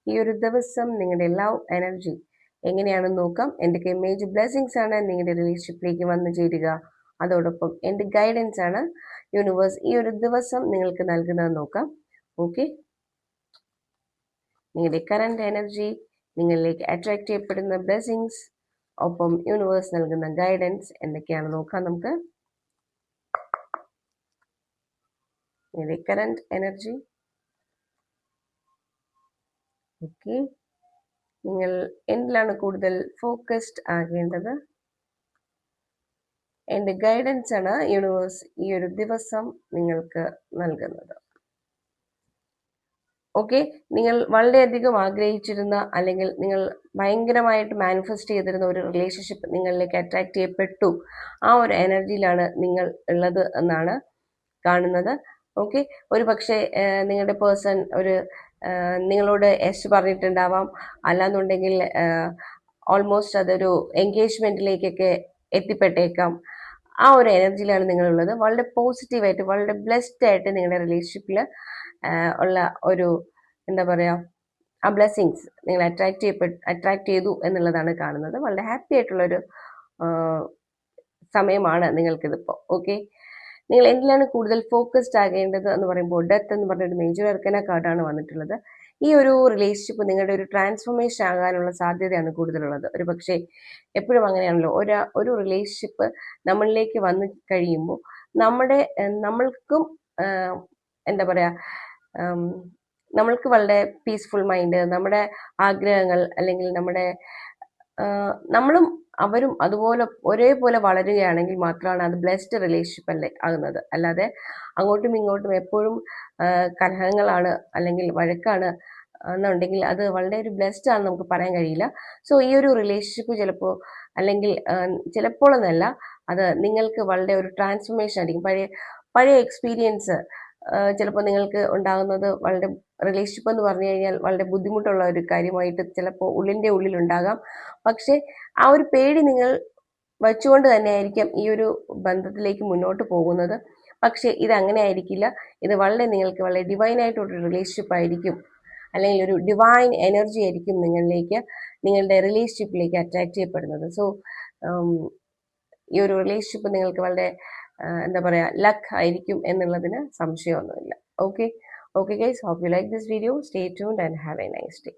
ഈ ഒരു ദിവസം നിങ്ങളുടെ ലവ് എനർജി എങ്ങനെയാണെന്ന് നോക്കാം. എന്തൊക്കെ മേജർ ബ്ലെസ്സിങ്സ് ആണ് നിങ്ങളുടെ റിലേഷൻഷിപ്പിലേക്ക് വന്നു ചേരുക, അതോടൊപ്പം എൻ്റെ ഗൈഡൻസ് ആണ് യൂണിവേഴ്സ് ഈ ഒരു ദിവസം നിങ്ങൾക്ക് നൽകുന്നത് നോക്കാം. ഓക്കെ, നിങ്ങളുടെ കറണ്ട് എനർജി, നിങ്ങളിലേക്ക് അട്രാക്ട് ചെയ്യപ്പെടുന്ന ബ്ലെസ്സിങ്സ്, ഒപ്പം യൂണിവേഴ്സ് നൽകുന്ന ഗൈഡൻസ് എന്തൊക്കെയാണ് നോക്കാം നമുക്ക്. നിങ്ങളുടെ കറണ്ട് എനർജി. ഓക്കെ, നിങ്ങൾ എന്തിലാണ് കൂടുതൽ ഫോക്കസ്ഡ് ആകേണ്ടത്? എൻ്റെ ഗൈഡൻസ് ആണ് യൂണിവേഴ്സ് ഈ ഒരു ദിവസം നിങ്ങൾക്ക് നൽകുന്നത്. ഓക്കെ, നിങ്ങൾ വളരെയധികം ആഗ്രഹിച്ചിരുന്ന അല്ലെങ്കിൽ നിങ്ങൾ ഭയങ്കരമായിട്ട് മാനിഫെസ്റ്റ് ചെയ്തിരുന്ന ഒരു റിലേഷൻഷിപ്പ് നിങ്ങളിലേക്ക് അട്രാക്ട് ചെയ്യപ്പെട്ടു. ആ ഒരു എനർജിയിലാണ് നിങ്ങൾ ഉള്ളത് എന്നാണ് കാണുന്നത്. ഓക്കെ, ഒരു പക്ഷേ നിങ്ങളുടെ പേഴ്സൺ ഒരു നിങ്ങളോട് യെസ് പറഞ്ഞിട്ടുണ്ടാവാം, അല്ലാന്നുണ്ടെങ്കിൽ ഓൾമോസ്റ്റ് അതൊരു എൻഗേജ്മെന്റിലേക്കൊക്കെ എത്തിപ്പെട്ടേക്കാം. ആ ഒരു എനർജിയിലാണ് നിങ്ങളുള്ളത്. വളരെ പോസിറ്റീവായിട്ട്, വളരെ ബ്ലെസ്ഡ് ആയിട്ട് നിങ്ങളുടെ റിലേഷൻഷിപ്പിൽ ഉള്ള ഒരു എന്താ പറയുക, ആ ബ്ലെസ്സിങ്സ് നിങ്ങൾ അട്രാക്ട് ചെയ്തു എന്നുള്ളതാണ് കാണുന്നത്. വളരെ ഹാപ്പി ആയിട്ടുള്ളൊരു സമയമാണ് നിങ്ങൾക്കിതിപ്പോൾ. ഓക്കെ, നിങ്ങൾ എന്തിലാണ് കൂടുതൽ ഫോക്കസ്ഡ് ആകേണ്ടത് എന്ന് പറയുമ്പോൾ ഡെത്ത് എന്ന് പറഞ്ഞൊരു മേജർ അർക്കന കാർഡാണ് വന്നിട്ടുള്ളത്. ഈ ഒരു റിലേഷൻഷിപ്പ് നിങ്ങളുടെ ഒരു ട്രാൻസ്ഫോർമേഷൻ ആകാനുള്ള സാധ്യതയാണ് കൂടുതലുള്ളത്. ഒരു പക്ഷേ എപ്പോഴും അങ്ങനെയാണല്ലോ, ഒരു റിലേഷൻഷിപ്പ് നമ്മളിലേക്ക് വന്നു കഴിയുമ്പോൾ നമ്മൾക്കും എന്താ പറയുക, നമ്മൾക്ക് വളരെ പീസ്ഫുൾ മൈൻഡ്, നമ്മുടെ ആഗ്രഹങ്ങൾ അല്ലെങ്കിൽ നമ്മളും അവരും അതുപോലെ ഒരേപോലെ വളരുകയാണെങ്കിൽ മാത്രമാണ് അത് ബ്ലെസ്ഡ് റിലേഷൻഷിപ്പ് അല്ലേ ആകുന്നത്. അല്ലാതെ അങ്ങോട്ടും ഇങ്ങോട്ടും എപ്പോഴും കലഹങ്ങളാണ് അല്ലെങ്കിൽ വഴക്കാണ് എന്നുണ്ടെങ്കിൽ അത് വളരെ ഒരു ബ്ലെസ്ഡ് ആണെന്ന് നമുക്ക് പറയാൻ കഴിയില്ല. സോ ഈ ഒരു റിലേഷൻഷിപ്പ് ചിലപ്പോൾ അല്ലെങ്കിൽ ചിലപ്പോൾ എന്നല്ല, അത് നിങ്ങൾക്ക് വളരെ ഒരു ട്രാൻസ്ഫോർമേഷൻ ആയിരിക്കും. പഴയ എക്സ്പീരിയൻസ് ചിലപ്പോൾ നിങ്ങൾക്ക് ഉണ്ടാകുന്നത് വളരെ റിലേഷൻഷിപ്പ് എന്ന് പറഞ്ഞു കഴിഞ്ഞാൽ വളരെ ബുദ്ധിമുട്ടുള്ള ഒരു കാര്യമായിട്ട് ചിലപ്പോൾ ഉള്ളിൻ്റെ ഉള്ളിലുണ്ടാകാം. പക്ഷേ ആ ഒരു പേടി നിങ്ങൾ വച്ചുകൊണ്ട് തന്നെ ആയിരിക്കും ഈ ഒരു ബന്ധത്തിലേക്ക് മുന്നോട്ട് പോകുന്നത്. പക്ഷേ ഇത് അങ്ങനെ ആയിരിക്കില്ല. ഇത് നിങ്ങൾക്ക് വളരെ ഡിവൈൻ ആയിട്ടൊരു റിലേഷൻഷിപ്പ് ആയിരിക്കും, അല്ലെങ്കിൽ ഒരു ഡിവൈൻ എനർജി ആയിരിക്കും നിങ്ങളുടെ റിലേഷൻഷിപ്പിലേക്ക് അട്രാക്ട് ചെയ്യപ്പെടുന്നത്. സോ ഈ ഒരു റിലേഷൻഷിപ്പ് നിങ്ങൾക്ക് വളരെ എന്താ പറയുക, ലക്ക് ആയിരിക്കും എന്നുള്ളതിന് സംശയമൊന്നുമില്ല. Okay guys, hope you like this video. Stay tuned and have a nice day.